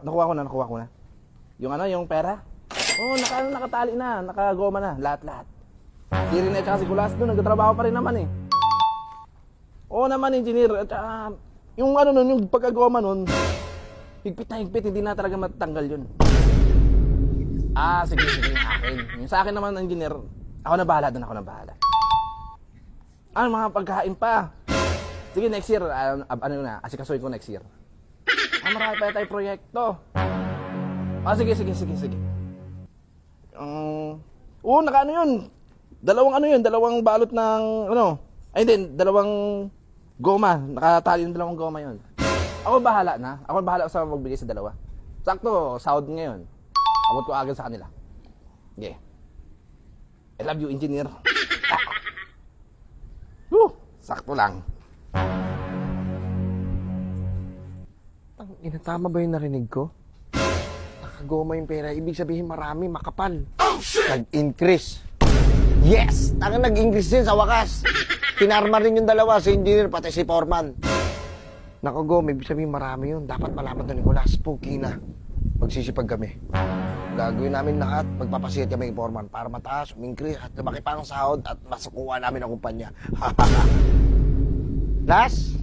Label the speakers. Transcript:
Speaker 1: Nakuha ko na. Yung ano, yung pera. Oo, nakatali na, nakagoma na, lahat. Si Rene at saka si Kulas doon, nagtatrabaho pa rin naman eh. Oo naman, engineer. At saka, yung ano nun, yung pagkagoma nun, higpit na higpit, hindi na talaga matatanggal yun. Sige, yung akin. Yung sa akin naman, engineer, ako na bahala doon, mga pagkain pa. Sige, next year, asikasuhin ko next year. Marami pa tayo proyekto. Sige. Naka ano yun. Dalawang balot ng, dalawang goma. Nakatali ng dalawang goma yun. Ako bahala sa magbigay sa dalawa. Sakto, sahod ngayon. Abot ko agad sa kanila. Okay. I love you, engineer. Sakto lang.
Speaker 2: Tama ba yung narinig ko? Nakagoma yung pera, ibig sabihin marami, makapal. Nag-increase. Yes! Nag-increase din sa wakas. Pinarma rin yung dalawa, si engineer, pati si foreman. Nakagoma, ibig sabihin marami yun. Dapat malaman doon, Nicolas, spooky na. Magsisipag kami. Gagawin namin lahat, magpapasit kami yung foreman para mataas, umingkrease, at lumaki pa ang sahod at masukuha namin ang kumpanya. Las!